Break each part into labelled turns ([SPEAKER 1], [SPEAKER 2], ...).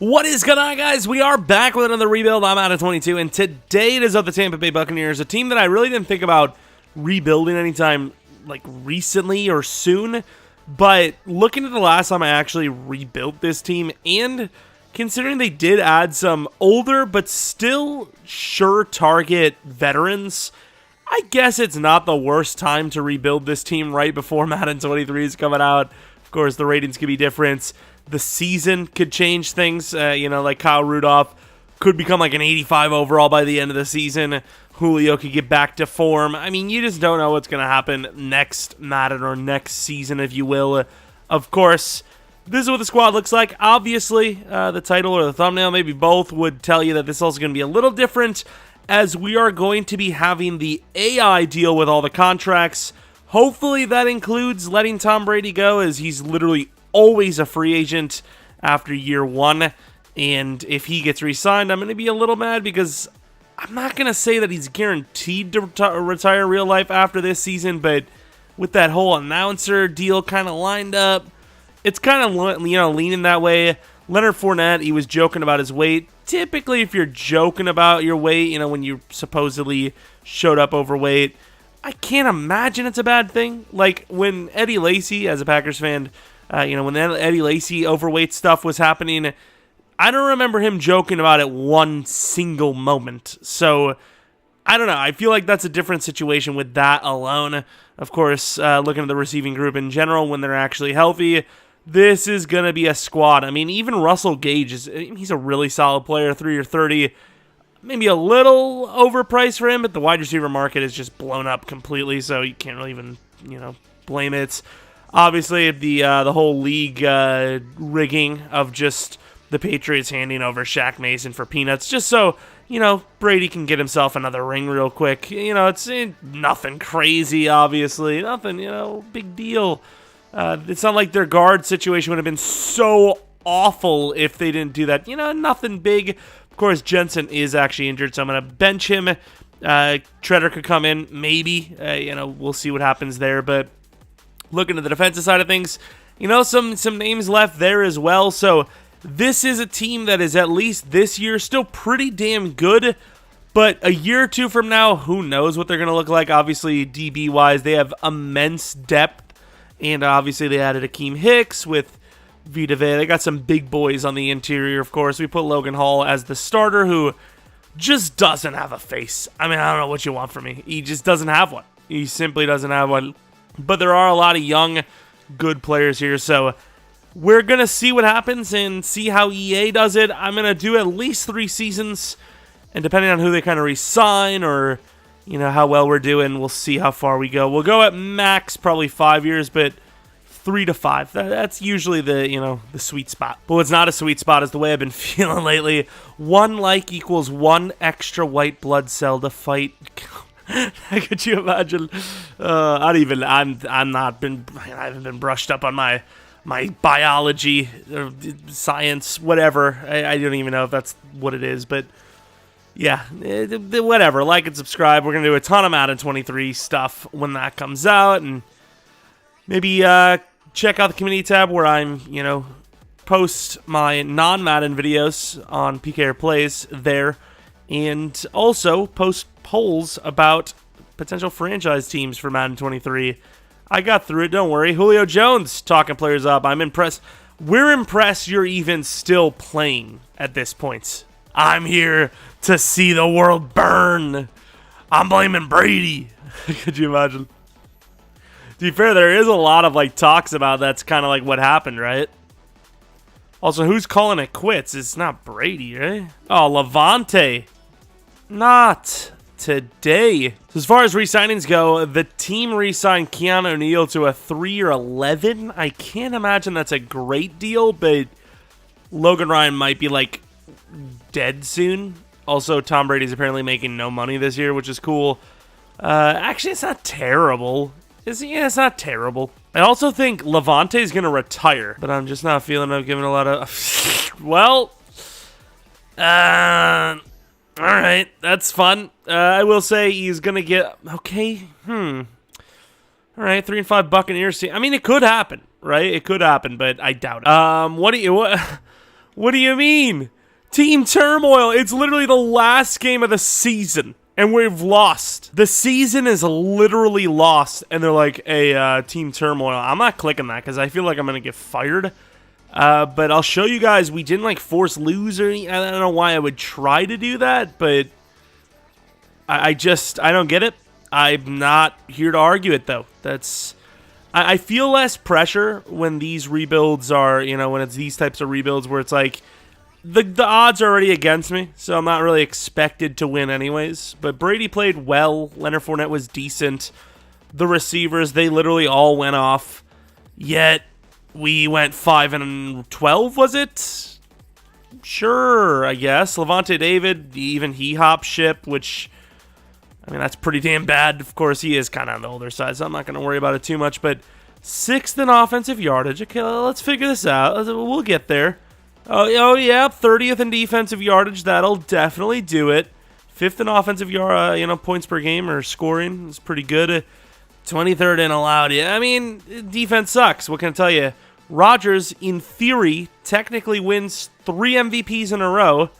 [SPEAKER 1] What is going on, guys? We are back with another rebuild. I'm out of 22, and today it is of the Tampa Bay Buccaneers, a team that I really didn't think about rebuilding anytime like recently or soon. But looking at the last time I actually rebuilt this team, and considering they did add some older but still sure target veterans, I guess it's not the worst time to rebuild this team right before Madden 23 is coming out. Of course, the ratings could be different. The season could change things. Like Kyle Rudolph could become like an 85 overall by the end of the season. Julio could get back to form. I mean, you just don't know what's going to happen next Madden or next season, if you will. Of course, this is what the squad looks like. Obviously, the title or the thumbnail, maybe both, would tell you that this is also going to be a little different, as we are going to be having the AI deal with all the contracts. Hopefully that includes letting Tom Brady go, as he's literally always a free agent after year one. And if he gets re-signed, I'm going to be a little mad, because I'm not going to say that he's guaranteed to retire real life after this season, but with that whole announcer deal kind of lined up, it's kind of, leaning that way. Leonard Fournette, he was joking about his weight. Typically, if you're joking about your weight, when you supposedly showed up overweight, I can't imagine it's a bad thing. Like when Eddie Lacy, as a Packers fan, when Eddie Lacy overweight stuff was happening, I don't remember him joking about it one single moment. So, I don't know. I feel like that's a different situation with that alone. Of course, looking at the receiving group in general, when they're actually healthy, this is going to be a squad. I mean, even Russell Gage, he's a really solid player, 3 or 30. Maybe a little overpriced for him, but the wide receiver market is just blown up completely, so you can't really even, blame it. Obviously, the whole league rigging of just the Patriots handing over Shaq Mason for peanuts, just so, Brady can get himself another ring real quick. It's nothing crazy, obviously. Nothing, big deal. It's not like their guard situation would have been so awful if they didn't do that. Nothing big. Of course, Jensen is actually injured, so I'm going to bench him. Treader could come in, maybe. We'll see what happens there. But looking at the defensive side of things, some names left there as well. So this is a team that is, at least this year, still pretty damn good. But a year or two from now, who knows what they're going to look like. Obviously, DB-wise, they have immense depth. And obviously, they added Akeem Hicks with Vita Vea. They got some big boys on the interior, of course. We put Logan Hall as the starter, who just doesn't have a face. I mean, I don't know what you want from me. He just doesn't have one. He simply doesn't have one. But there are a lot of young, good players here, so we're going to see what happens and see how EA does it. I'm going to do at least 3 seasons, and depending on who they kind of re-sign or, how well we're doing, we'll see how far we go. We'll go at max probably 5 years, but 3 to 5. That's usually the, the sweet spot. But what's not a sweet spot is the way I've been feeling lately. 1 like equals 1 extra white blood cell to fight. Could you imagine? I haven't been brushed up on my biology, science, whatever. I don't even know if that's what it is, but yeah, whatever. Like and subscribe. We're going to do a ton of Madden 23 stuff when that comes out, and maybe check out the community tab where I'm, post my non-Madden videos on PKR Plays there, and also post polls about potential franchise teams for Madden 23. I got through it, don't worry. Julio Jones talking players up. I'm impressed. We're impressed you're even still playing at this point. I'm here to see the world burn. I'm blaming Brady. Could you imagine? To be fair, there is a lot of talks about that's kind of like what happened, right? Also, who's calling it quits? It's not Brady, right? Oh, Levante. Not today. So as far as re-signings go, the team re-signed Keanu O'Neal to a 3-year $11. I can't imagine that's a great deal, but Logan Ryan might be dead soon. Also, Tom Brady's apparently making no money this year, which is cool. Actually, it's not terrible. It's not terrible. I also think Levante's going to retire, but I'm just not feeling I'm giving a lot of... Well, all right, that's fun. I will say he's going to get... Okay, All right, 3-5 Buccaneers team. I mean, it could happen, right? It could happen, but I doubt it. What What do you mean? Team turmoil. It's literally the last game of the season, and we've lost. The season is literally lost, and they're like, hey, team turmoil. I'm not clicking that because I feel like I'm going to get fired. But I'll show you guys, we didn't like force lose or anything. I don't know why I would try to do that, but I don't get it. I'm not here to argue it though. I feel less pressure when these rebuilds are, when it's these types of rebuilds where it's like, the odds are already against me, so I'm not really expected to win anyways. But Brady played well. Leonard Fournette was decent. The receivers, they literally all went off. Yet, we went 5-12, was it? Sure, I guess. Levante David, even he hopped ship, which, I mean, that's pretty damn bad. Of course, he is kind of on the older side, so I'm not going to worry about it too much. But 6th in offensive yardage. Okay, let's figure this out. We'll get there. Oh yeah, 30th in defensive yardage. That'll definitely do it. 5th in offensive points per game or scoring is pretty good. 23rd in allowed. Yeah, I mean, defense sucks. What can I tell you? Rodgers, in theory, technically wins 3 MVPs in a row.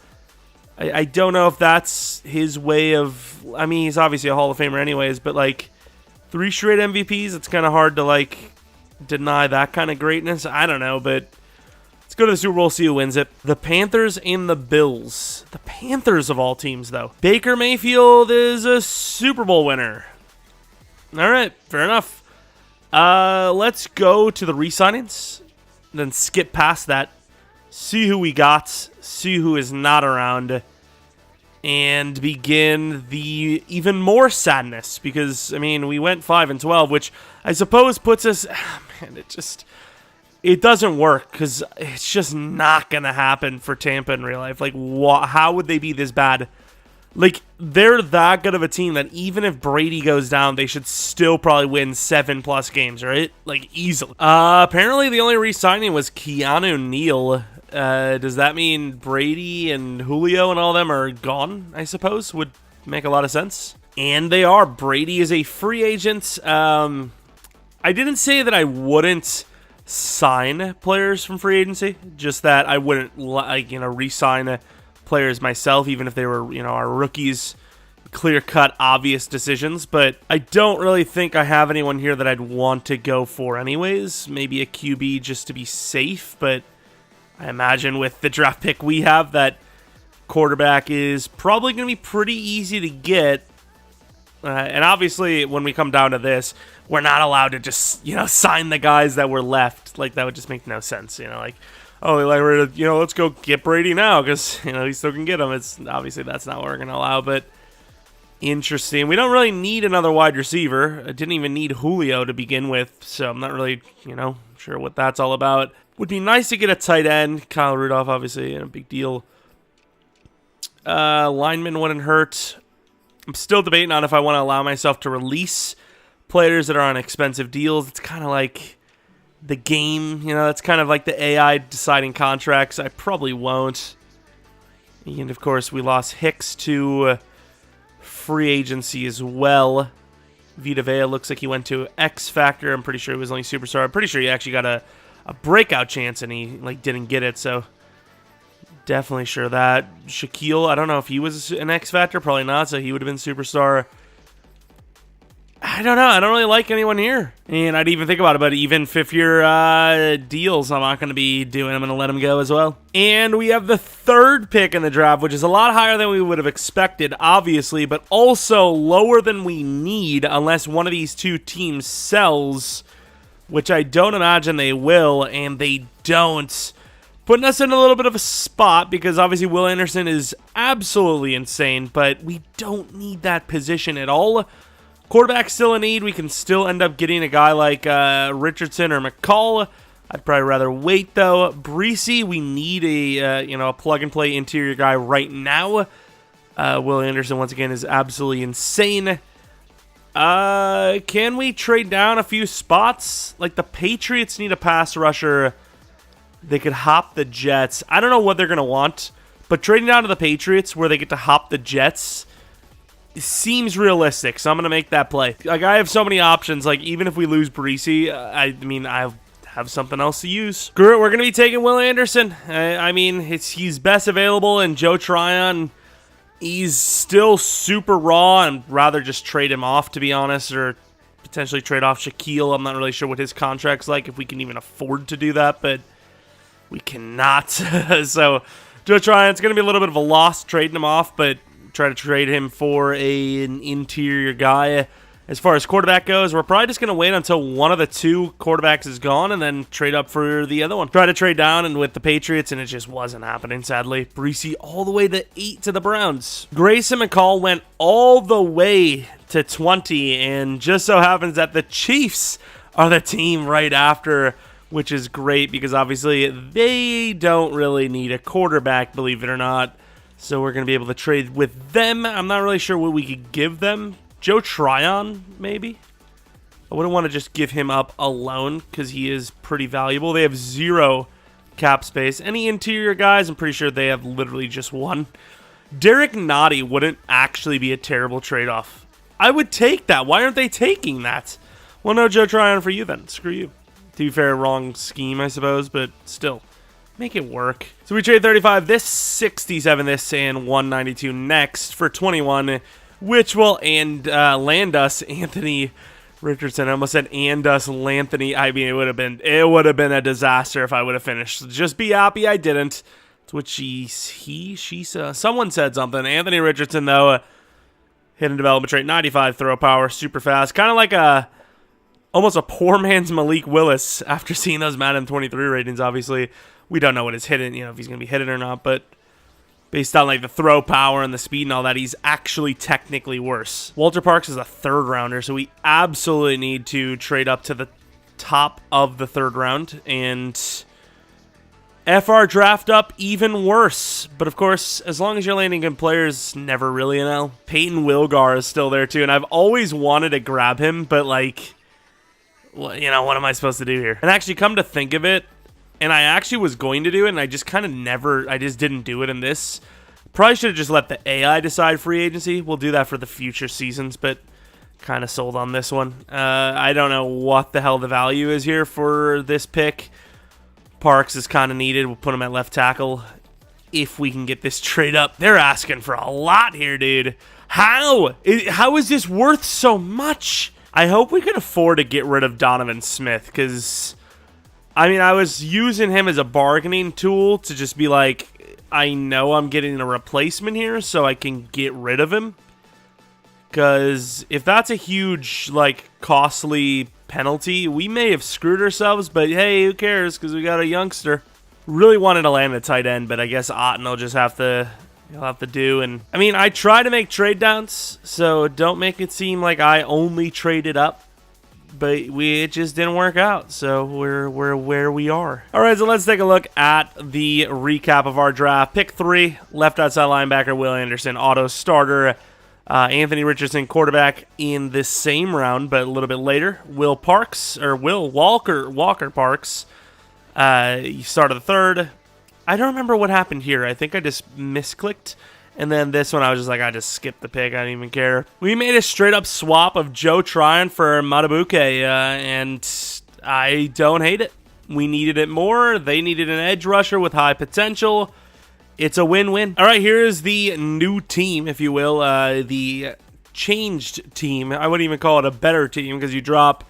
[SPEAKER 1] I don't know if that's his way of... I mean, he's obviously a Hall of Famer anyways, but, 3 straight MVPs, it's kind of hard to, deny that kind of greatness. I don't know, but... Let's go to the Super Bowl, see who wins it. The Panthers and the Bills. The Panthers of all teams, though. Baker Mayfield is a Super Bowl winner. All right, fair enough. Let's go to the re-signings, then skip past that, see who we got, see who is not around, and begin the even more sadness, because, I mean, we went 5-12, which I suppose puts us... man, it doesn't work, because it's just not going to happen for Tampa in real life. How would they be this bad? They're that good of a team that even if Brady goes down, they should still probably win 7+ games, right? Easily. Apparently, the only re-signing was Keanu Neal. Does that mean Brady and Julio and all them are gone, I suppose? Would make a lot of sense. And they are. Brady is a free agent. I didn't say that I wouldn't sign players from free agency, just that I wouldn't re-sign players myself, even if they were our rookies, clear-cut obvious decisions. But I don't really think I have anyone here that I'd want to go for anyways. Maybe a QB just to be safe, but I imagine with the draft pick we have that quarterback is probably going to be pretty easy to get. And obviously, when we come down to this, we're not allowed to just, sign the guys that were left. That would just make no sense, let's go get Brady now because, he still can get him. It's obviously that's not what we're going to allow, but interesting. We don't really need another wide receiver. I didn't even need Julio to begin with, so I'm not really, sure what that's all about. Would be nice to get a tight end. Kyle Rudolph, obviously, a big deal. Lineman wouldn't hurt. I'm still debating on if I want to allow myself to release players that are on expensive deals. It's kind of like the game, it's kind of like the AI deciding contracts. I probably won't. And, of course, we lost Hicks to free agency as well. Vita Vea looks like he went to X Factor. I'm pretty sure he was only superstar. I'm pretty sure he actually got a breakout chance and he didn't get it, so... Definitely sure that. Shaquille, I don't know if he was an X Factor. Probably not, so he would have been superstar. I don't know. I don't really like anyone here. And I'd even think about it, but even fifth-year deals, I'm not going to be doing. I'm going to let them go as well. And we have the 3rd pick in the draft, which is a lot higher than we would have expected, obviously, but also lower than we need unless one of these two teams sells, which I don't imagine they will, and they don't. Putting us in a little bit of a spot because obviously Will Anderson is absolutely insane, but we don't need that position at all. Quarterback's still a need. We can still end up getting a guy like Richardson or McCall. I'd probably rather wait though. Breesy, we need a plug-and-play interior guy right now. Will Anderson once again is absolutely insane. Can we trade down a few spots? The Patriots need a pass rusher. They could hop the Jets. I don't know what they're going to want, but trading down to the Patriots where they get to hop the Jets seems realistic, so I'm going to make that play. I have so many options. Even if we lose Breesy, I have have something else to use. Screw it, we're going to be taking Will Anderson. I mean, he's best available, and Joe Tryon, he's still super raw, and rather just trade him off, to be honest, or potentially trade off Shaquille. I'm not really sure what his contract's like, if we can even afford to do that, but we cannot. So Joe Tryon's going to be a little bit of a loss trading him off, but try to trade him for an interior guy. As far as quarterback goes, we're probably just going to wait until one of the two quarterbacks is gone and then trade up for the other one. Try to trade down and with the Patriots, and it just wasn't happening, sadly. Breesy all the way to 8 to the Browns. Grayson McCall went all the way to 20, and just so happens that the Chiefs are the team right after, which is great because obviously they don't really need a quarterback, believe it or not. So we're going to be able to trade with them. I'm not really sure what we could give them. Joe Tryon, maybe? I wouldn't want to just give him up alone because he is pretty valuable. They have 0 cap space. Any interior guys, I'm pretty sure they have literally just 1. Derek Nottie wouldn't actually be a terrible trade-off. I would take that. Why aren't they taking that? Well, no Joe Tryon for you then. Screw you. To be fair, wrong scheme, I suppose, but still. Make it work. So we trade 35 this, 67 this, and 192 next for 21, which will land us Anthony Richardson. I almost said and us Lanthony. I mean, it would have been a disaster if I would have finished. Just be happy I didn't. To which she someone said something. Anthony Richardson, though, hidden development trait, 95 throw power, super fast, kind of like almost a poor man's Malik Willis. After seeing those Madden 23 ratings, obviously we don't know what his hidden, if he's gonna be hidden or not, but based on like the throw power and the speed and all that, he's actually technically worse. Walter Parks is a 3rd rounder, so we absolutely need to trade up to the top of the 3rd round and FR draft up even worse. But of course, as long as you're landing good players, never really an L. Peyton Wilgar is still there too, and I've always wanted to grab him, but like, what am I supposed to do here? And actually, come to think of it, and I actually was going to do it, and I just kind of I just didn't do it in this. Probably should have just let the AI decide free agency. We'll do that for the future seasons, but kind of sold on this one. I don't know what the hell the value is here for this pick. Parks is kind of needed. We'll put him at left tackle if we can get this trade up. They're asking for a lot here, dude. How is this worth so much? I hope we can afford to get rid of Donovan Smith, because I mean, I was using him as a bargaining tool to just be like, I know I'm getting a replacement here, so I can get rid of him. Because if that's a huge, like, costly penalty, we may have screwed ourselves, but hey, who cares, because we got a youngster. Really wanted to land a tight end, but I guess Otten will just have to do. And I mean, I try to make trade downs, so don't make it seem like I only traded up. But it just didn't work out, so we're where we are. All right, so let's take a look at the recap of our draft. Pick 3, left outside linebacker Will Anderson, auto starter. Anthony Richardson, quarterback in this same round, but a little bit later. Will Walker Parks. You started the 3rd. I don't remember what happened here. I think I just misclicked. And then this one, I was just like, I just skipped the pick. I didn't even care. We made a straight-up swap of Joe Tryon for Matabuke, and I don't hate it. We needed it more. They needed an edge rusher with high potential. It's a win-win. All right, here's the new team, if you will, the changed team. I wouldn't even call it a better team because you drop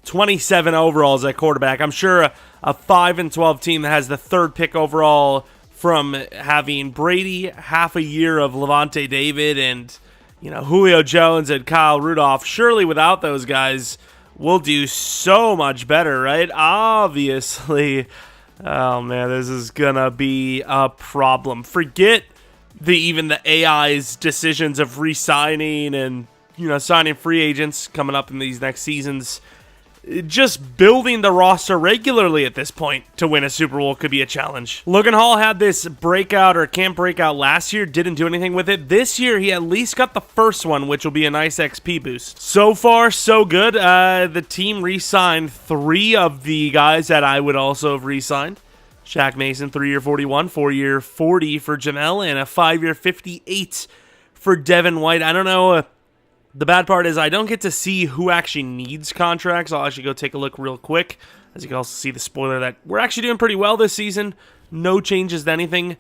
[SPEAKER 1] 27 overalls at quarterback. I'm sure a 5-12 team that has the 3rd pick overall from having Brady, half a year of Levante David, and Julio Jones and Kyle Rudolph. Surely without those guys, we'll do so much better, right? Obviously. Oh man, this is gonna be a problem. Forget even the AI's decisions of re-signing and signing free agents coming up in these next seasons. Just building the roster regularly at this point to win a Super Bowl could be a challenge. Logan Hall had this breakout or camp breakout last year, didn't do anything with it. This year, he at least got the first one, which will be a nice XP boost. So far, so good. The team re-signed 3 of the guys that I would also have re-signed. Shaq Mason, 3-year 41, 4-year 40 for Jamel, and a 5-year 58 for Devin White. I don't know. The bad part is I don't get to see who actually needs contracts. I'll actually go take a look real quick. As you can also see the spoiler that we're actually doing pretty well this season. No changes to anything.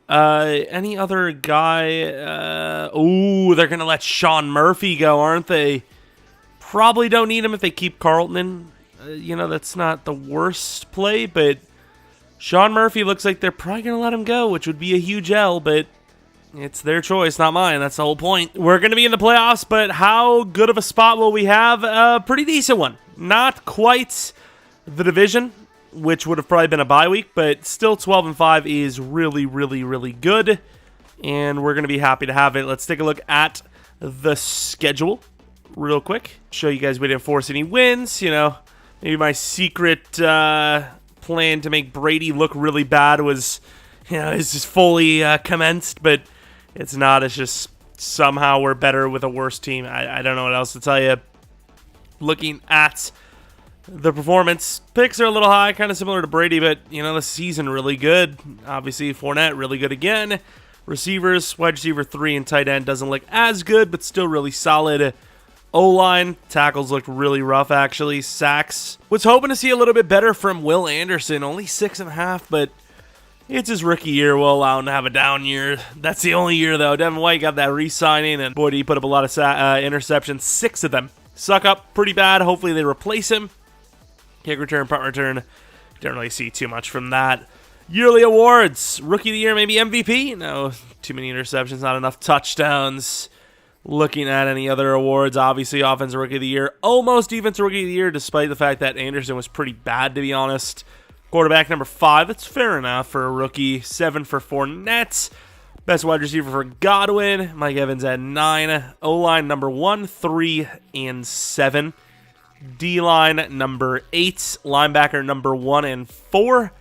[SPEAKER 1] Any other guy? They're going to let Sean Murphy go, aren't they? Probably don't need him if they keep Carlton in. That's not the worst play, but Sean Murphy looks like they're probably going to let him go, which would be a huge L, but it's their choice, not mine. That's the whole point. We're going to be in the playoffs, but how good of a spot will we have? A pretty decent one. Not quite the division, which would have probably been a bye week, but still 12-5 is really, really, really good, and we're going to be happy to have it. Let's take a look at the schedule real quick. Show you guys we didn't force any wins. Maybe my secret plan to make Brady look really bad was, is just fully commenced, but it's not. It's just somehow we're better with a worse team. I don't know what else to tell you. Looking at the performance, picks are a little high, kind of similar to Brady, but, the season really good. Obviously, Fournette really good again. Receivers, wide receiver 3 and tight end doesn't look as good, but still really solid. O-line, tackles looked really rough, actually. Sacks, was hoping to see a little bit better from Will Anderson. Only 6.5, but it's his rookie year. We'll allow him to have a down year. That's the only year, though. Devin White got that re-signing, and boy, did he put up a lot of interceptions. 6 of them. Suck up pretty bad. Hopefully they replace him. Kick return, punt return. Don't really see too much from that. Yearly awards. Rookie of the year, maybe MVP? No, too many interceptions, not enough touchdowns. Looking at any other awards, obviously Offensive Rookie of the Year, almost Defensive Rookie of the Year, despite the fact that Anderson was pretty bad, to be honest. Quarterback number 5, that's fair enough for a rookie. 7 for Fournette. Best wide receiver for Godwin. Mike Evans at 9. O-line number 1, 3, and 7. D-line number 8. Linebacker number 1 and 4.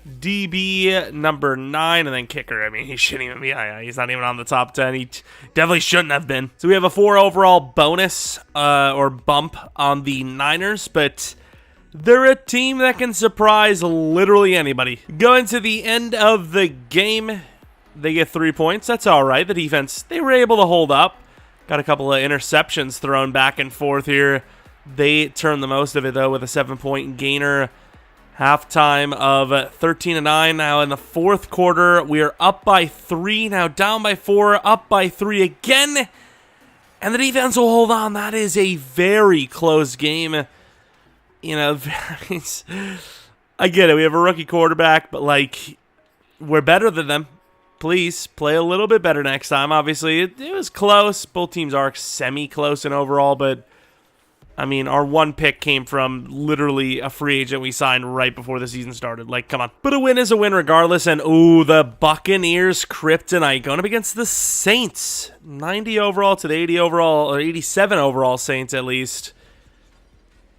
[SPEAKER 1] DB number 9, and then kicker. I mean, he shouldn't even be. He's not even on the top 10. He definitely shouldn't have been. So we have a 4 overall bonus or bump on the Niners, but they're a team that can surprise literally anybody. Going to the end of the game, they get 3 points. That's all right. The defense, they were able to hold up. Got a couple of interceptions thrown back and forth here. They turned the most of it, though, with a 7-point gainer. Halftime of 13-9. Now in the fourth quarter, we are up by 3. Now down by 4, up by 3 again. And the defense will hold on. That is a very close game. I get it. We have a rookie quarterback, but, we're better than them. Please play a little bit better next time. Obviously, it was close. Both teams are semi-close in overall, but our 1 pick came from literally a free agent we signed right before the season started. Come on. But a win is a win regardless. And, the Buccaneers kryptonite going up against the Saints. 90 overall to the 80 overall, or 87 overall Saints at least.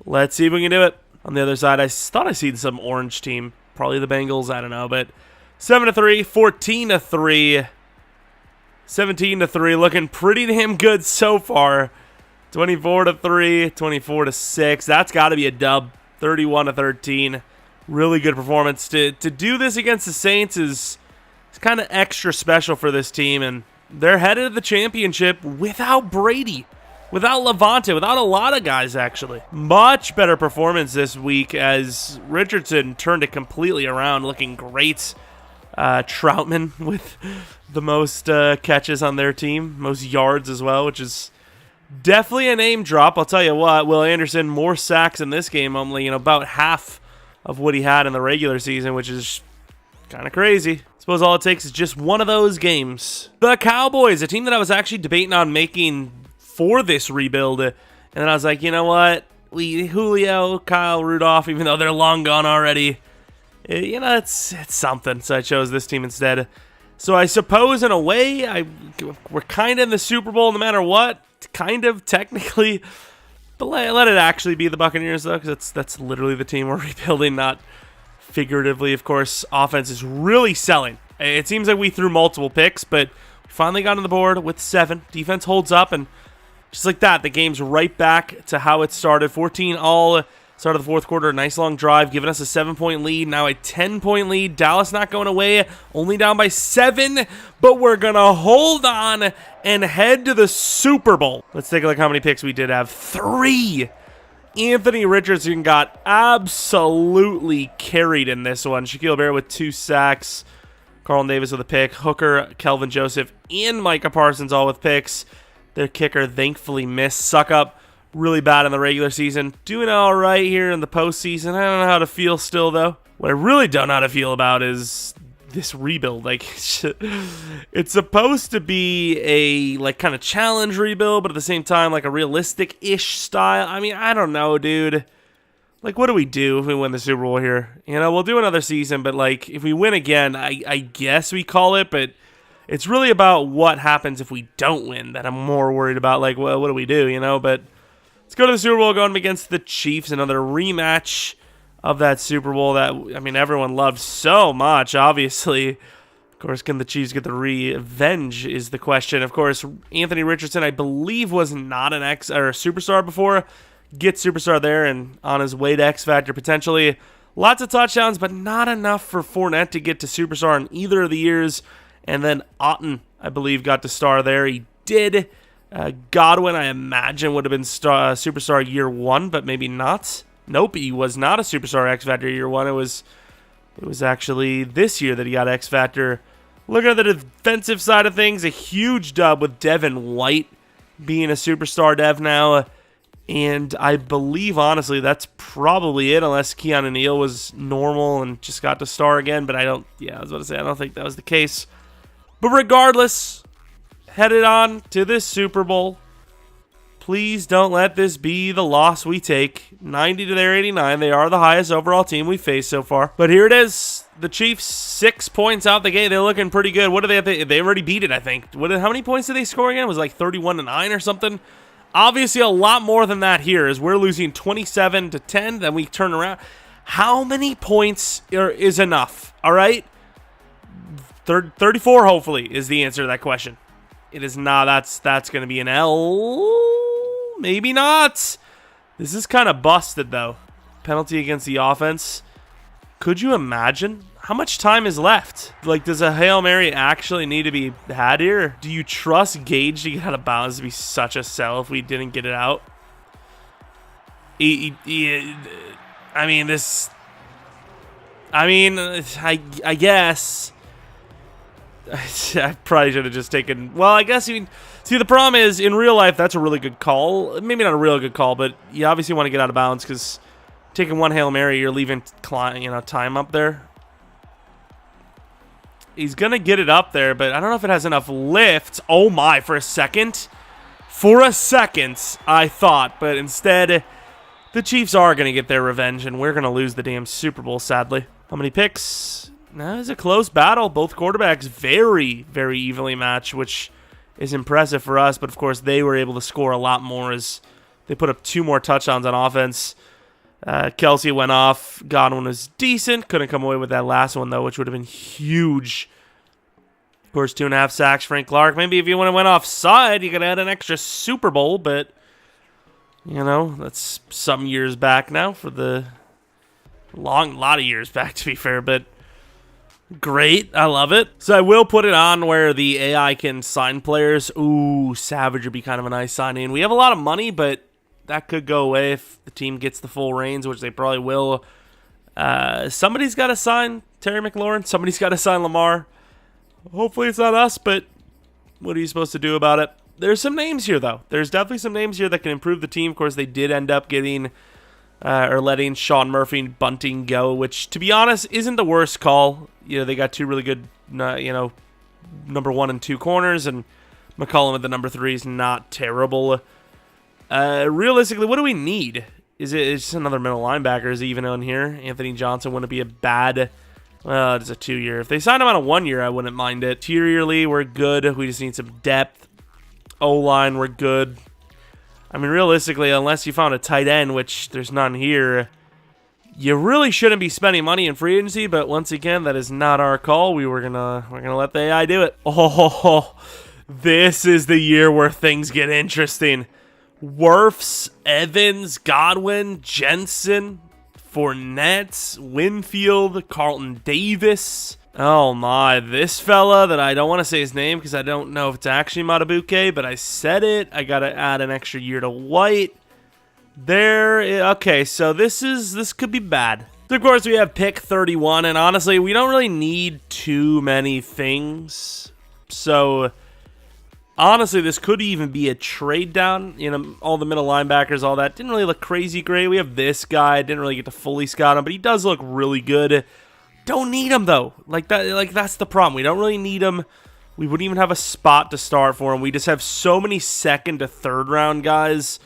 [SPEAKER 1] Let's see if we can do it. On the other side, I thought I seen some orange team. Probably the Bengals, I don't know. But 7-3, 14-3, 17-3. Looking pretty damn good so far. 24-3, 24-6. That's got to be a dub. 31-13. Really good performance. To do this against the Saints is kind of extra special for this team, and they're headed to the championship without Brady, without Levante, without a lot of guys, actually. Much better performance this week as Richardson turned it completely around, looking great. Troutman with the most catches on their team, most yards as well, which is definitely a name drop. I'll tell you what, Will Anderson, more sacks in this game, only about half of what he had in the regular season, which is kind of crazy. I suppose all it takes is just one of those games. The Cowboys, a team that I was actually debating on making for this rebuild, and then I was like, you know what, Julio, Kyle Rudolph, even though they're long gone already, it's something, so I chose this team instead. So I suppose in a way, we're kind of in the Super Bowl no matter what. Kind of, technically. But let it actually be the Buccaneers, though, because that's literally the team we're rebuilding, not figuratively. Of course, offense is really selling. It seems like we threw multiple picks, but we finally got on the board with 7. Defense holds up, and just like that, the game's right back to how it started. 14 all. Start of the fourth quarter, nice long drive, giving us a 7-point lead. Now a 10-point lead. Dallas not going away, only down by 7, but we're going to hold on and head to the Super Bowl. Let's take a look how many picks we did have. 3! Anthony Richardson got absolutely carried in this one. Shaquille Barrett with 2 sacks. Carlton Davis with a pick. Hooker, Kelvin Joseph, and Micah Parsons all with picks. Their kicker thankfully missed. Suck up really bad in the regular season. Doing all right here in the postseason. I don't know how to feel still, though. What I really don't know how to feel about is this rebuild. Like, it's supposed to be a, like, kind of challenge rebuild, but at the same time, like, a realistic-ish style. I mean, I don't know, dude. Like, what do we do if we win the Super Bowl here? You know, we'll do another season, but, like, if we win again, I guess we call it, but it's really about what happens if we don't win that I'm more worried about. Like, well, what do we do, you know? But let's go to the Super Bowl, going against the Chiefs, another rematch of that Super Bowl that, I mean, everyone loved so much, obviously. Of course, can the Chiefs get the revenge is the question. Of course, Anthony Richardson, I believe, was not an a superstar before. Get superstar there and on his way to X Factor potentially. Lots of touchdowns, but not enough for Fournette to get to superstar in either of the years. And then Otten, I believe, got to star there. He did. Godwin, I imagine, would have been superstar year 1, but maybe not. Nope, he was not a superstar X Factor year 1. It was actually this year that he got X Factor. Looking at the defensive side of things, a huge dub with Devin White being a superstar dev now. And I believe, honestly, that's probably it, unless Keanu Neal was normal and just got to star again. But I was about to say, I don't think that was the case. But regardless, headed on to this Super Bowl. Please don't let this be the loss we take. 90 to their 89. They are the highest overall team we've faced so far. But here it is. The Chiefs, 6 points out the gate. They're looking pretty good. What do they have? They already beat it, I think. How many points did they score again? It was like 31-9 or something. Obviously, a lot more than that here, as we're losing 27-10. Then we turn around. How many points is enough? All right? 34, hopefully, is the answer to that question. It is not. That's going to be an L. Maybe not. This is kind of busted, though. Penalty against the offense. Could you imagine? How much time is left? Like, does a Hail Mary actually need to be had here? Do you trust Gage to get out of bounds to be such a sell if we didn't get it out? I guess. I probably should have just taken... Well, I guess you... See, the problem is, in real life, that's a really good call. Maybe not a real good call, but you obviously want to get out of bounds because taking one Hail Mary, you're leaving time up there. He's going to get it up there, but I don't know if it has enough lift. Oh, my, for a second. For a second, I thought. But instead, the Chiefs are going to get their revenge, and we're going to lose the damn Super Bowl, sadly. How many picks? No, it's a close battle. Both quarterbacks very, very evenly matched, which is impressive for us. But, of course, they were able to score a lot more as they put up 2 more touchdowns on offense. Kelsey went off. Godwin was decent. Couldn't come away with that last one, though, which would have been huge. Of course, 2.5 sacks, Frank Clark. Maybe if you would have went offside, you could have had an extra Super Bowl, but, that's some years back now for the lot of years back, to be fair, but great. I love it. So I will put it on where the AI can sign players. Ooh, Savage would be kind of a nice signing. We have a lot of money, but that could go away if the team gets the full reins, which they probably will. Somebody's got to sign Terry McLaurin. Somebody's got to sign Lamar. Hopefully it's not us, but what are you supposed to do about it? There's some names here, though. There's definitely some names here that can improve the team. Of course, they did end up getting or letting Sean Murphy and Bunting go, which, to be honest, isn't the worst call. They got 2 really good, number 1 and 2 corners, and McCollum at the number 3 is not terrible. Realistically, what do we need? Is it just another middle linebacker? Is even on here? Anthony Johnson wouldn't be a bad... Well, it's a 2-year. If they signed him on a 1-year, I wouldn't mind it. Interiorly, we're good. We just need some depth. O-line, we're good. I mean, realistically, unless you found a tight end, which there's none here, you really shouldn't be spending money in free agency. But once again, that is not our call. We're gonna let the AI do it. Oh, this is the year where things get interesting. Wirfs, Evans, Godwin, Jensen, Fournette, Winfield, Carlton Davis. Oh my, this fella that I don't want to say his name because I don't know if it's actually Matabuke, but I said it. I got to add an extra year to White. Okay, so this could be bad. So of course, we have pick 31, and honestly, we don't really need too many things. So honestly, this could even be a trade down. You know, all the middle linebackers, all that didn't really look crazy great. We have this guy, didn't really get to fully scout him, but he does look really good. Don't need him though. That's the problem. We don't really need him. We wouldn't even have a spot to start for him. We just have so many second to third round guys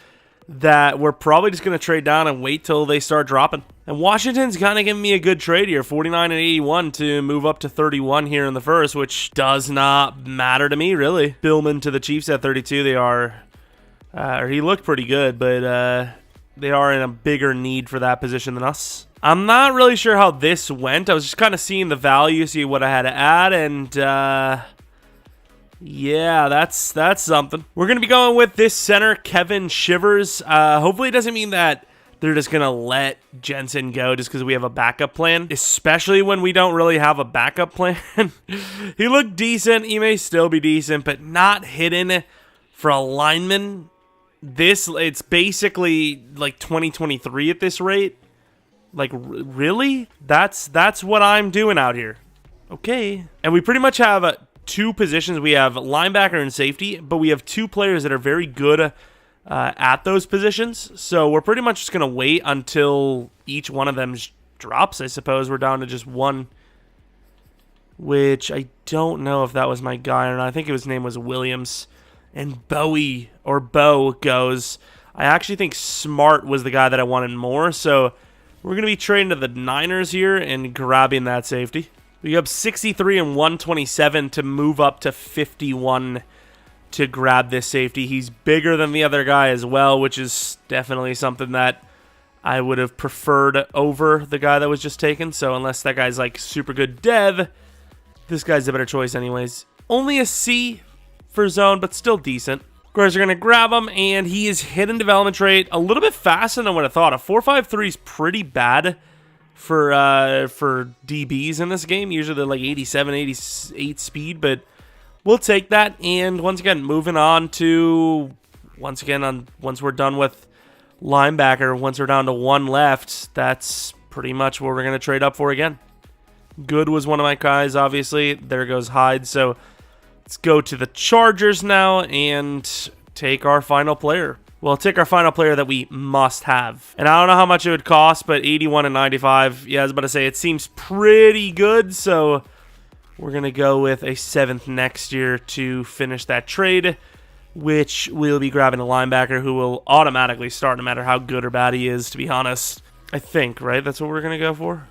[SPEAKER 1] that we're probably just going to trade down and wait till they start dropping. And Washington's kind of giving me a good trade here, 49 and 81 to move up to 31 here in the first, which does not matter to me, really. Billman to the Chiefs at 32. They are, he looked pretty good, but they are in a bigger need for that position than us. I'm not really sure how this went. I was just kind of seeing the value, see what I had to add, and yeah, that's something. We're going to be going with this center, Kevin Shivers. Hopefully it doesn't mean that they're just going to let Jensen go just because we have a backup plan, especially when we don't really have a backup plan. He looked decent. He may still be decent, but not hidden for a lineman. It's basically like 2023 at this rate. Like, really? That's what I'm doing out here. Okay. And we pretty much have two positions. We have linebacker and safety, but we have two players that are very good at those positions. So we're pretty much just going to wait until each one of them drops, I suppose. We're down to just one, which I don't know if that was my guy or not. I think his name was Williams. And Bo goes. I actually think Smart was the guy that I wanted more. So we're going to be trading to the Niners here and grabbing that safety. We have 63 and 127 to move up to 51 to grab this safety. He's bigger than the other guy as well, which is definitely something that I would have preferred over the guy that was just taken. So unless that guy's like super good dev, this guy's a better choice anyways. Only a C for zone, but still decent. Of course, you're going to grab him, and he is hidden development trait a little bit faster than I would have thought. A 4.53 is pretty bad for DBs in this game. Usually they're like 87, 88 speed, but we'll take that. And once again, moving on to, once we're done with linebacker, once we're down to one left, that's pretty much what we're going to trade up for again. Good was one of my guys, obviously. There goes Hyde. So let's go to the Chargers now and take our final player. Well, take our final player that we must have. And I don't know how much it would cost, but 81 and 95. Yeah, I was about to say, it seems pretty good. So we're going to go with a 7th next year to finish that trade, which we'll be grabbing a linebacker who will automatically start no matter how good or bad he is, to be honest. I think, right? That's what we're going to go for?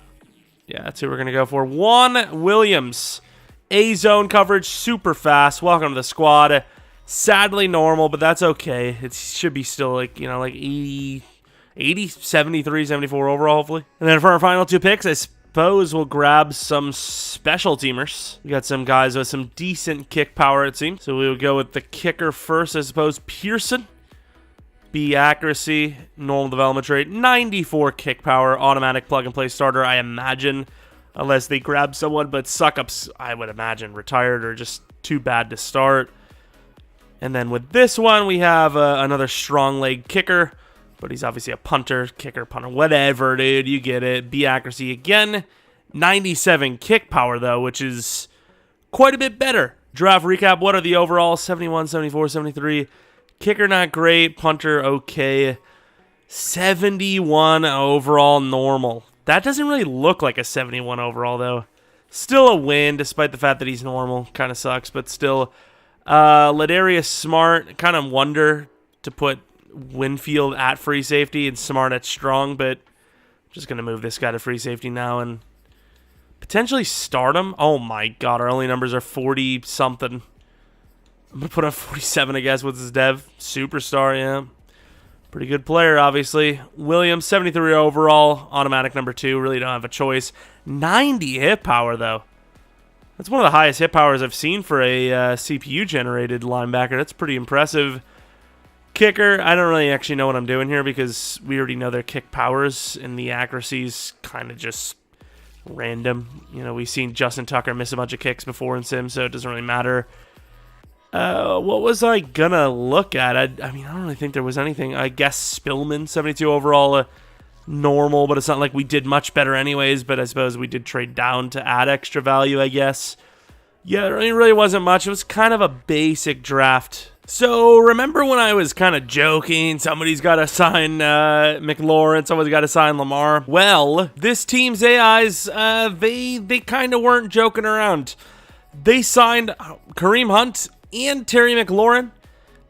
[SPEAKER 1] Yeah, that's who we're going to go for. Juan Williams. A-zone coverage, super fast. Welcome to the squad. Sadly normal, but that's okay. It should be still like, 80, 73, 74 overall, hopefully. And then for our final two picks, I suppose we'll grab some special teamers. We got some guys with some decent kick power, it seems. So we will go with the kicker first, I suppose. Pearson. B accuracy, normal development trait, 94 kick power, automatic plug-and-play starter, I imagine. Unless they grab someone, but suck-ups, I would imagine, retired or just too bad to start. And then with this one, we have another strong leg kicker, but he's obviously a punter, kicker, punter, whatever, dude, you get it. B accuracy again, 97 kick power, though, which is quite a bit better. Draft recap, what are the overalls? 71, 74, 73. Kicker not great, punter okay. 71 overall normal. That doesn't really look like a 71 overall, though. Still a win, despite the fact that he's normal. Kind of sucks, but still. Ladarius Smart, kind of wonder to put Winfield at free safety and Smart at strong, but I'm just going to move this guy to free safety now and potentially start him. Oh my god, our only numbers are 40-something. I'm going to put on 47, I guess, with his dev. Superstar, yeah. Pretty good player, obviously. Williams, 73 overall, automatic number 2. Really don't have a choice. 90 hit power, though. That's one of the highest hit powers I've seen for a CPU-generated linebacker. That's pretty impressive. Kicker, I don't really actually know what I'm doing here because we already know their kick powers, and the accuracy's kind of just random. We've seen Justin Tucker miss a bunch of kicks before in Sim, so it doesn't really matter. What was I gonna look at? I mean, I don't really think there was anything. I guess Spillman, 72 overall, normal, but it's not like we did much better anyways, but I suppose we did trade down to add extra value, I guess. Yeah, it really wasn't much. It was kind of a basic draft. So, remember when I was kind of joking, somebody's got to sign McLaurin, someone's got to sign Lamar? Well, this team's AIs, they kind of weren't joking around. They signed Kareem Hunt and Terry McLaurin.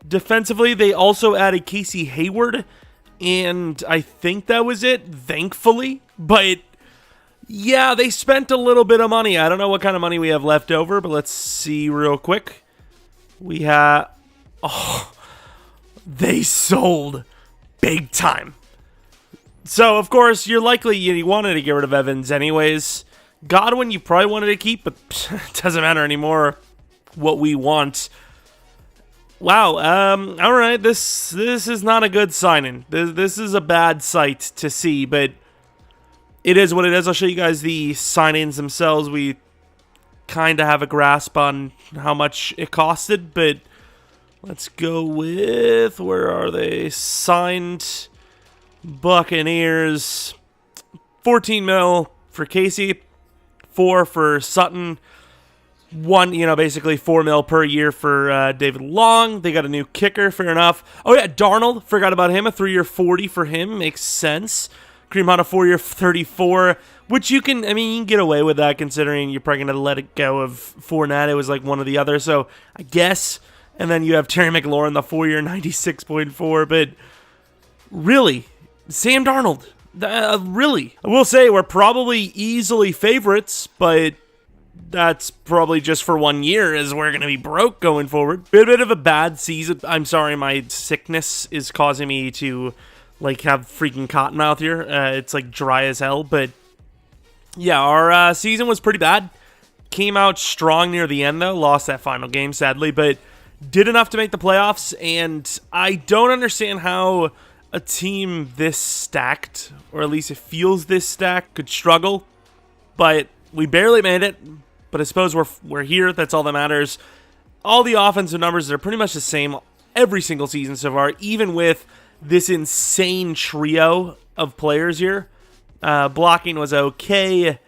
[SPEAKER 1] Defensively, they also added Casey Hayward, and I think that was it, thankfully. But yeah, they spent a little bit of money. I don't know what kind of money we have left over, but let's see real quick. We have... Oh, they sold big time. So, of course, you're likely you wanted to get rid of Evans anyways. Godwin, you probably wanted to keep, but it doesn't matter anymore what we want. Wow, all right, this is not a good signing. This is a bad sight to see, but it is what it is. I'll show you guys the signings themselves. We kind of have a grasp on how much it costed, but let's go with, where are they? Signed Buccaneers, 14 mil for Casey, 4 for Sutton, 1, basically 4 mil per year for David Long. They got a new kicker, fair enough. Oh yeah, Darnold, forgot about him, a 3-year 40 for him, makes sense. Kareem Hunt, a 4-year 34, which you can get away with that considering you're probably going to let it go of Fournette. It was like one or the other, so I guess. And then you have Terry McLaurin, the 4-year 96.4, but really, Sam Darnold, really. I will say we're probably easily favorites, but that's probably just for 1 year, as we're going to be broke going forward. Bit of a bad season. I'm sorry, my sickness is causing me to have freaking cotton mouth here. It's dry as hell, but yeah, our season was pretty bad. Came out strong near the end though, lost that final game sadly, but did enough to make the playoffs, and I don't understand how a team this stacked, or at least it feels this stacked, could struggle, but we barely made it. But I suppose we're here, that's all that matters. All the offensive numbers are pretty much the same every single season so far, even with this insane trio of players here. Blocking was okay.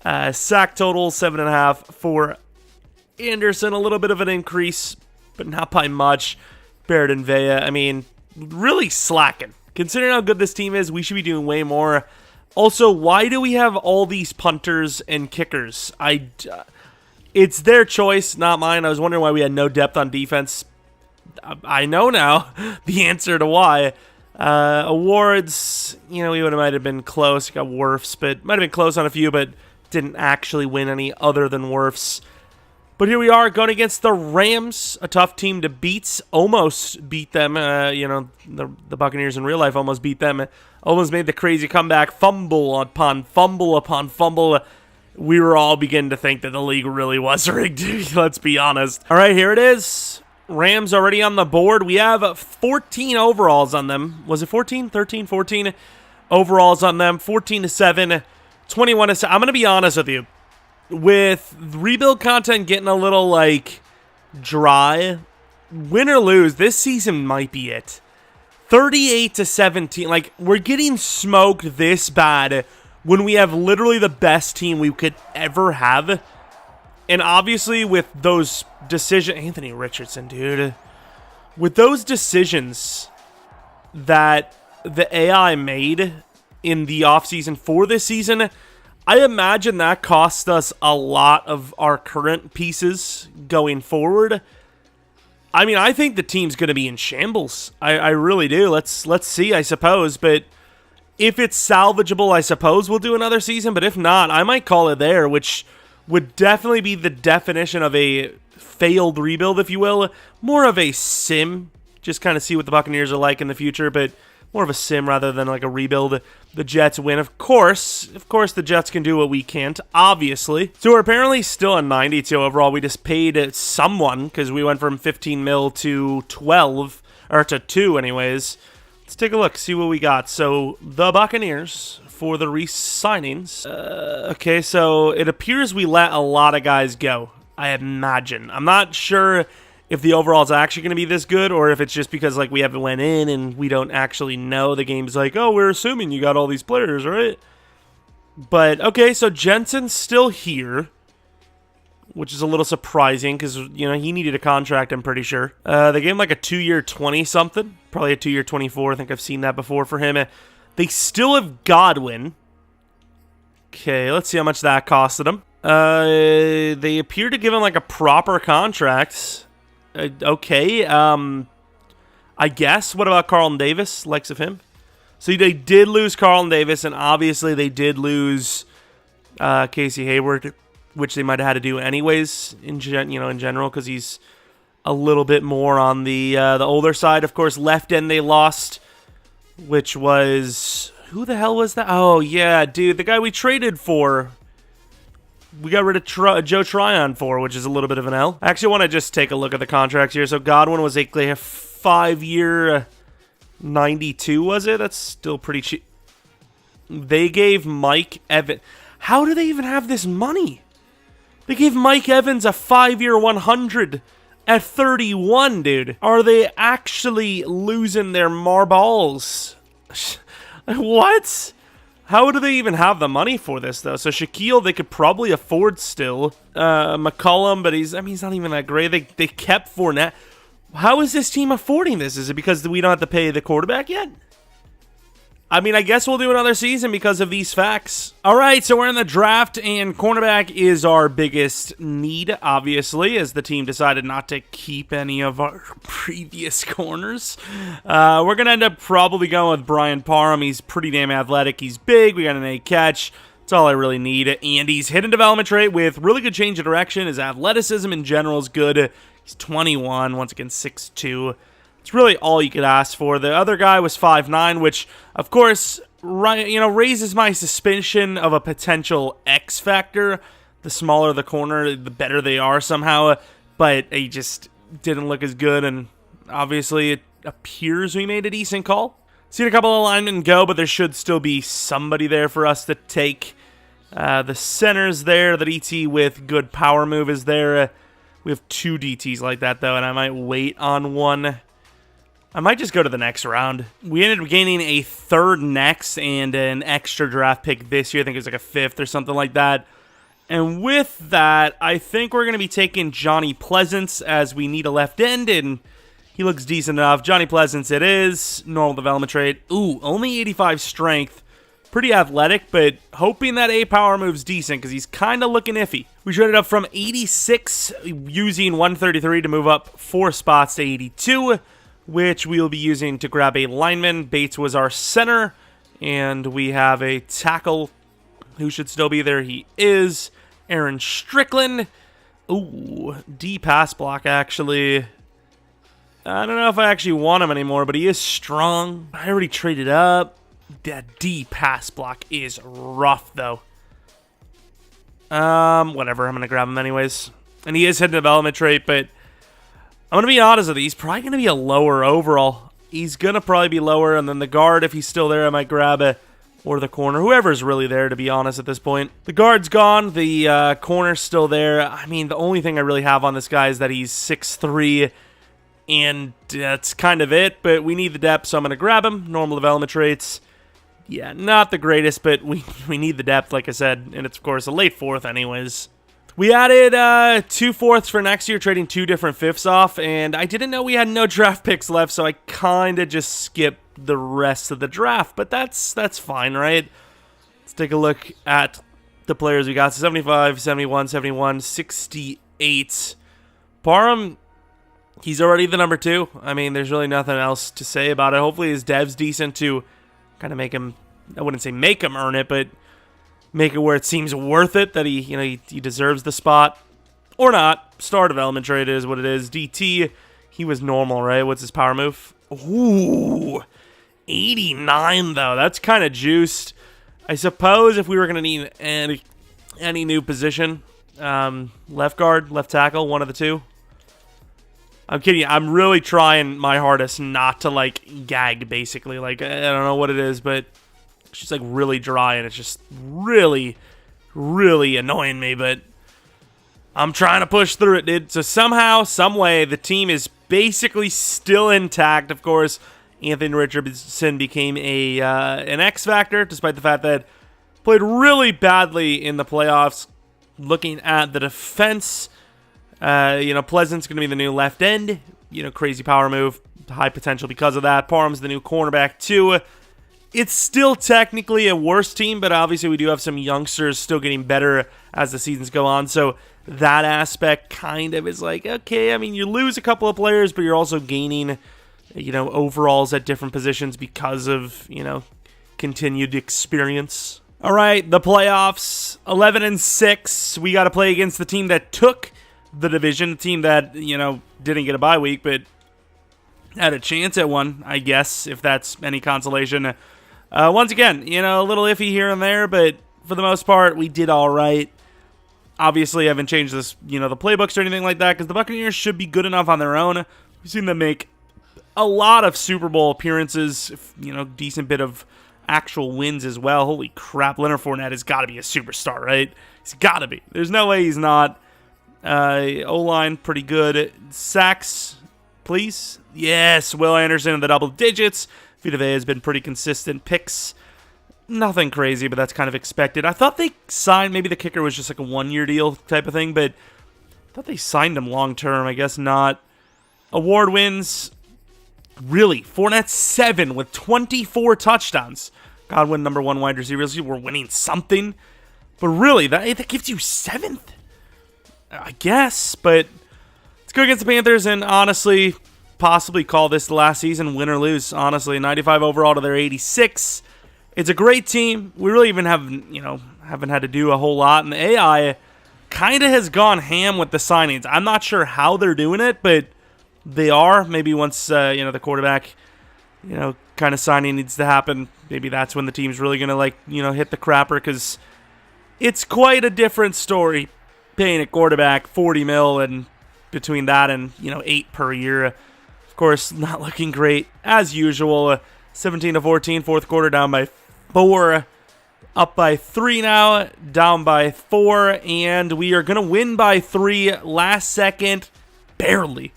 [SPEAKER 1] Sack total, 7.5 for Anderson. A little bit of an increase, but not by much. Barrett and Vea, really slacking. Considering how good this team is, we should be doing way more. Also, why do we have all these punters and kickers? It's their choice, not mine. I was wondering why we had no depth on defense. I know now the answer to why. Awards, we might have been close. Got Werfs, but might have been close on a few, but didn't actually win any other than Werfs. But here we are going against the Rams, a tough team to beat. Almost beat them. The Buccaneers in real life almost beat them. Almost made the crazy comeback. Fumble upon fumble upon fumble. We were all beginning to think that the league really was rigged. Let's be honest. All right, here it is. Rams already on the board. We have 14 overalls on them. Was it 14? 13? 14 overalls on them. 14-7. 21-7. I'm going to be honest with you. With rebuild content getting a little, dry, win or lose, this season might be it. 38-17. We're getting smoked this bad when we have literally the best team we could ever have. And obviously with those decisions, Anthony Richardson, dude, with those decisions that the AI made in the offseason for this season, I imagine that cost us a lot of our current pieces going forward. I think the team's going to be in shambles. I really do. Let's see, I suppose. But if it's salvageable, I suppose we'll do another season. But if not, I might call it there, which would definitely be the definition of a failed rebuild, if you will. More of a sim. Just kind of see what the Buccaneers are like in the future, but more of a sim rather than a rebuild. The Jets win. Of course, the Jets can do what we can't, obviously. So we're apparently still at 92 overall. We just paid someone, because we went from 15 mil to 12, or to 2 anyways. Let's take a look, see what we got. So the Buccaneers for the re-signings. Okay, so it appears we let a lot of guys go, I imagine. I'm not sure if the overall is actually going to be this good, or if it's just because like we haven't went in and we don't actually know. The game's like, oh, we're assuming you got all these players, right? But okay, so Jensen's still here, which is a little surprising because, you know, he needed a contract, I'm pretty sure. They gave him like a 2-year 20-something, probably a 2-year 24. I think I've seen that before for him. They still have Godwin. Okay, let's see how much that costed him. They appear to give him like a proper contract. Okay, I guess. What about Carlton Davis? Likes of him. So they did lose Carlton Davis, and obviously they did lose Casey Hayward, which they might have had to do anyways in general, because he's a little bit more on the older side. Of course, left end they lost, which was, who the hell was that? Oh yeah, dude, the guy we traded for. We got rid of Joe Tryon for, which is a little bit of an L. I actually want to just take a look at the contracts here. So Godwin was a 5-year 92, was it? That's still pretty cheap. They gave Mike Evans. How do they even have this money? They gave Mike Evans a 5-year 100 at 31, dude. Are they actually losing their marbles? What? How do they even have the money for this, though? So Shaquille, they could probably afford still. McCollum, but he's not even that great. They kept Fournette. How is this team affording this? Is it because we don't have to pay the quarterback yet? I mean, I guess we'll do another season because of these facts. All right, so we're in the draft, and cornerback is our biggest need, obviously, as the team decided not to keep any of our previous corners. We're going to end up probably going with Brian Parham. He's pretty damn athletic. He's big. We got an A catch. That's all I really need. And he's hidden development trait with really good change of direction. His athleticism in general is good. He's 21, once again 6'2". It's really all you could ask for. The other guy was 5'9", which, of course, raises my suspicion of a potential X factor. The smaller the corner, the better they are somehow. But he just didn't look as good, and obviously it appears we made a decent call. Seen a couple of linemen go, but there should still be somebody there for us to take. The center's there. The DT with good power move is there. We have 2 DTs like that, though, and I might wait on one. I might just go to the next round. We ended up gaining a 3rd next and an extra draft pick this year. I think it was like a 5th or something like that. And with that, I think we're going to be taking Johnny Pleasance, as we need a left end, and he looks decent enough. Johnny Pleasance it is. Normal development trait. Ooh, only 85 strength. Pretty athletic, but hoping that A power move's decent, because he's kind of looking iffy. We traded up from 86, using 133 to move up 4 spots to 82, which we'll be using to grab a lineman. Bates was our center, and we have a tackle who should still be there. He is. Aaron Strickland. Ooh, D pass block, actually. I don't know if I actually want him anymore, but he is strong. I already traded up. That D pass block is rough, though. Whatever. I'm going to grab him anyways. And he is hidden development trait, but I'm going to be honest with you. He's probably going to be a lower overall. He's going to probably be lower, and then the guard, if he's still there, I might grab it. Or the corner. Whoever's really there, to be honest, at this point. The guard's gone. The corner's still there. I mean, the only thing I really have on this guy is that he's 6'3", and that's kind of it. But we need the depth, so I'm going to grab him. Normal development traits. Yeah, not the greatest, but we need the depth, like I said. And it's, of course, a late 4th anyways. We added 2 4ths for next year, trading 2 different 5ths off. And I didn't know we had no draft picks left, so I kind of just skipped the rest of the draft. But that's fine, right? Let's take a look at the players we got. 75, 71, 71, 68. Parham, he's already the number 2. I mean, there's really nothing else to say about it. Hopefully his dev's decent to kind of make him, I wouldn't say make him earn it, but make it where it seems worth it, that he deserves the spot. Or not. Star development trait is what it is. DT, he was normal, right? What's his power move? Ooh, 89, though. That's kind of juiced. I suppose if we were going to need any new position, left guard, left tackle, one of the 2. I'm kidding you. I'm really trying my hardest not to, like, gag, basically. Like, I don't know what it is, but it's just, like, really dry, and it's just really, really annoying me. But I'm trying to push through it, dude. So somehow, some way, the team is basically still intact. Of course, Anthony Richardson became an X factor, despite the fact that played really badly in the playoffs. Looking at the defense, Pleasant's going to be the new left end. Crazy power move, high potential because of that. Parham's the new cornerback too. It's still technically a worse team, but obviously we do have some youngsters still getting better as the seasons go on. So that aspect kind of is like, okay, I mean, you lose a couple of players, but you're also gaining, overalls at different positions because of, continued experience. All right, the playoffs, 11-6. We got to play against the team that took the division, the team that, didn't get a bye week, but had a chance at one, I guess, if that's any consolation. Once again, a little iffy here and there, but for the most part, we did all right. Obviously, I haven't changed this, the playbooks or anything like that, because the Buccaneers should be good enough on their own. We've seen them make a lot of Super Bowl appearances, decent bit of actual wins as well. Holy crap, Leonard Fournette has got to be a superstar, right? He's got to be. There's no way he's not. O-line, pretty good. Sacks, please. Yes, Will Anderson in the double digits. Vita Vea has been pretty consistent. Picks, nothing crazy, but that's kind of expected. I thought they signed, maybe the kicker was just like a one-year deal type of thing, but I thought they signed him long-term. I guess not. Award wins, really, Fournette 7 with 24 touchdowns. Godwin, number 1 wide receiver. We're winning something, but really, that gives you 7th, I guess. But let's go against the Panthers and honestly, possibly call this the last season, win or lose. Honestly, 95 overall to their 86. It's a great team. We really even haven't had to do a whole lot, and the AI kind of has gone ham with the signings. I'm not sure how they're doing it, but they are. Maybe once the quarterback kind of signing needs to happen, maybe that's when the team's really gonna hit the crapper, because it's quite a different story paying a quarterback $40 million, and between that and 8 per year. Of course, not looking great as usual. 17-14, fourth quarter, down by 4, up by 3 now, down by 4, and we are gonna win by 3. Last second, barely.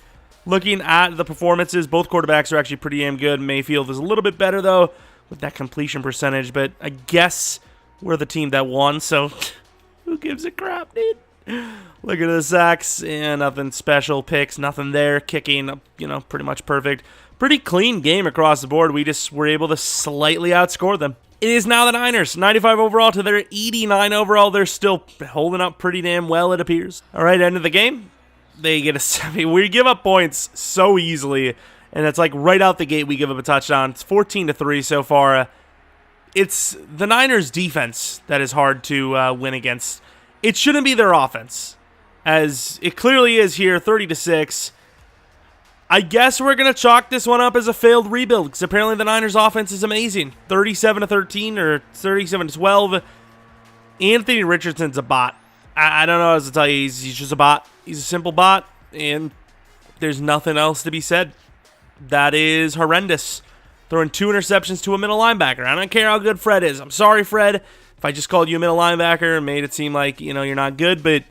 [SPEAKER 1] Looking at the performances, both quarterbacks are actually pretty damn good. Mayfield is a little bit better, though, with that completion percentage, but I guess we're the team that won, so who gives a crap, dude? Look at the sacks, and nothing special. Picks, nothing there. Kicking, pretty much perfect. Pretty clean game across the board. We just were able to slightly outscore them. It is now the Niners, 95 overall to their 89 overall. They're still holding up pretty damn well, it appears. All right, end of the game. They get a 7. We give up points so easily, and it's like right out the gate we give up a touchdown. It's 14-3 so far. It's the Niners' defense that is hard to win against. It shouldn't be their offense, as it clearly is here, 30-6. I guess we're going to chalk this one up as a failed rebuild, because apparently the Niners' offense is amazing. 37-13 or 37-12. Anthony Richardson's a bot. I don't know how else to tell you. He's just a bot. He's a simple bot, and there's nothing else to be said. That is horrendous. Throwing 2 interceptions to a middle linebacker. I don't care how good Fred is. I'm sorry, Fred, if I just called you a middle linebacker and made it seem like, you're not good, but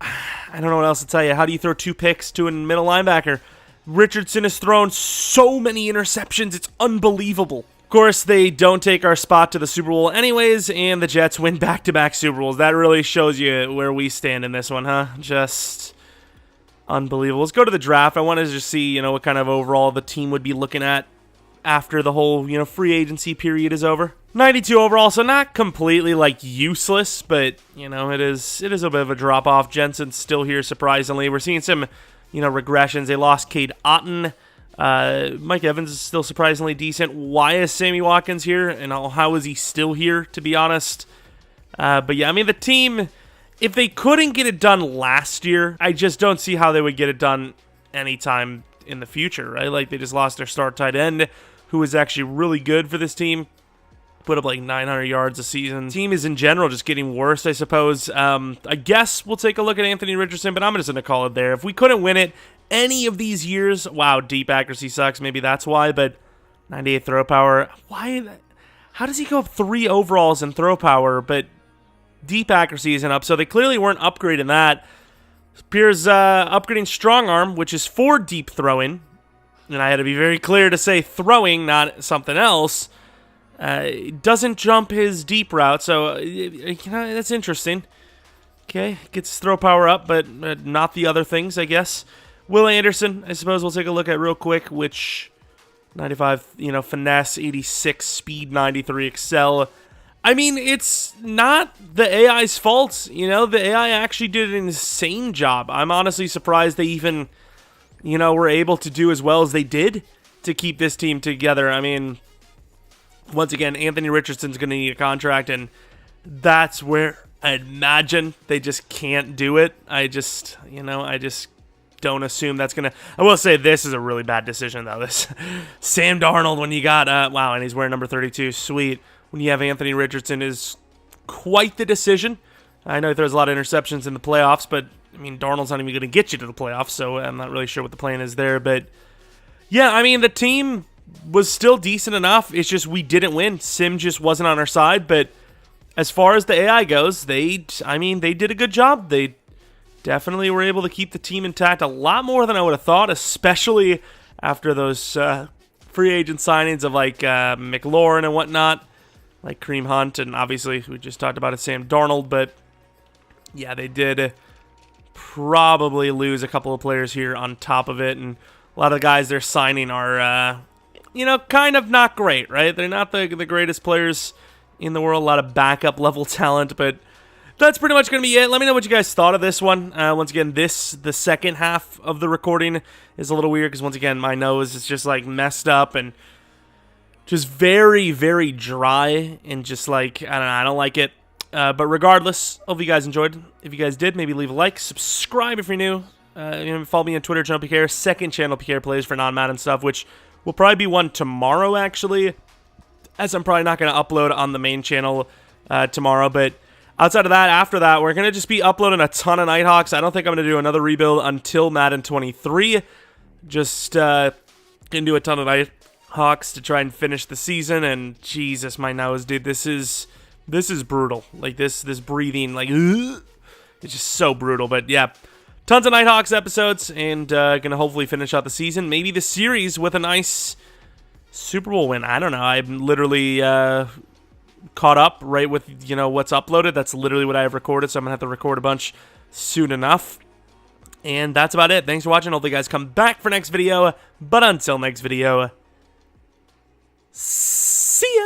[SPEAKER 1] I don't know what else to tell you. How do you throw 2 picks to a middle linebacker? Richardson has thrown so many interceptions. It's unbelievable. Of course, they don't take our spot to the Super Bowl anyways, and the Jets win back-to-back Super Bowls. That really shows you where we stand in this one, huh? Just unbelievable. Let's go to the draft. I want to just see, what kind of overall the team would be looking at after the whole, free agency period is over. 92 overall, so not completely, useless, but, it is a bit of a drop-off. Jensen's still here, surprisingly. We're seeing some, regressions. They lost Cade Otton. Mike Evans is still surprisingly decent. Why is Sammy Watkins here, and how is he still here, to be honest? But yeah, the team, if they couldn't get it done last year, I just don't see how they would get it done anytime in the future, right? They just lost their star tight end, who is actually really good for this team. Put up 900 yards a season. Team is in general just getting worse, I suppose. I guess we'll take a look at Anthony Richardson, but I'm just going to call it there. If we couldn't win it any of these years, wow, deep accuracy sucks. Maybe that's why, but 98 throw power. Why? How does he go up 3 overalls in throw power, but deep accuracy isn't up, so they clearly weren't upgrading that. Appears upgrading strong arm, which is for deep throwing, and I had to be very clear to say throwing, not something else. Doesn't jump his deep route, so that's interesting. Okay, gets his throw power up, but not the other things, I guess. Will Anderson, I suppose we'll take a look at real quick, which 95, finesse, 86, speed, 93, excel. I mean, it's not the AI's fault. The AI actually did an insane job. I'm honestly surprised they even, were able to do as well as they did to keep this team together. I mean, once again, Anthony Richardson's going to need a contract, and that's where I imagine they just can't do it. I just don't assume that's going to... I will say this is a really bad decision, though. This Sam Darnold, when you got... wow, and he's wearing number 32. Sweet. When you have Anthony Richardson is quite the decision. I know he throws a lot of interceptions in the playoffs, but, I mean, Darnold's not even going to get you to the playoffs, so I'm not really sure what the plan is there. But, yeah, I mean, the team was still decent enough. It's just we didn't win. Sim just wasn't on our side, but as far as the AI goes, they did a good job. They definitely were able to keep the team intact a lot more than I would have thought, especially after those free agent signings of, like, McLaurin and whatnot. Like Kareem Hunt, and obviously we just talked about it, Sam Darnold, but yeah, they did probably lose a couple of players here on top of it, and a lot of the guys they're signing are, kind of not great, right? They're not the greatest players in the world, a lot of backup level talent, but that's pretty much going to be it. Let me know what you guys thought of this one. Once again, the second half of the recording is a little weird, because once again, my nose is just like messed up, and just very, very dry, and just like, I don't know, I don't like it. But regardless, hope you guys enjoyed. If you guys did, maybe leave a like, subscribe if you're new. Follow me on Twitter, Jeromepkr, second channel PK plays for non-Madden stuff, which will probably be one tomorrow, actually, as I'm probably not going to upload on the main channel tomorrow. But outside of that, after that, we're going to just be uploading a ton of Nighthawks. I don't think I'm going to do another rebuild until Madden 23. Just going to do a ton of Nighthawks to try and finish the season, and Jesus, my nose, dude, this is brutal. Like, this breathing, like, ugh, it's just so brutal. But yeah, tons of Nighthawks episodes, and gonna hopefully finish out the season, maybe the series with a nice Super Bowl win. I don't know. I'm literally caught up right with what's uploaded. That's literally what I have recorded, so I'm gonna have to record a bunch soon enough. And that's about it. Thanks for watching. Hopefully you guys come back for next video. But until next video, see ya!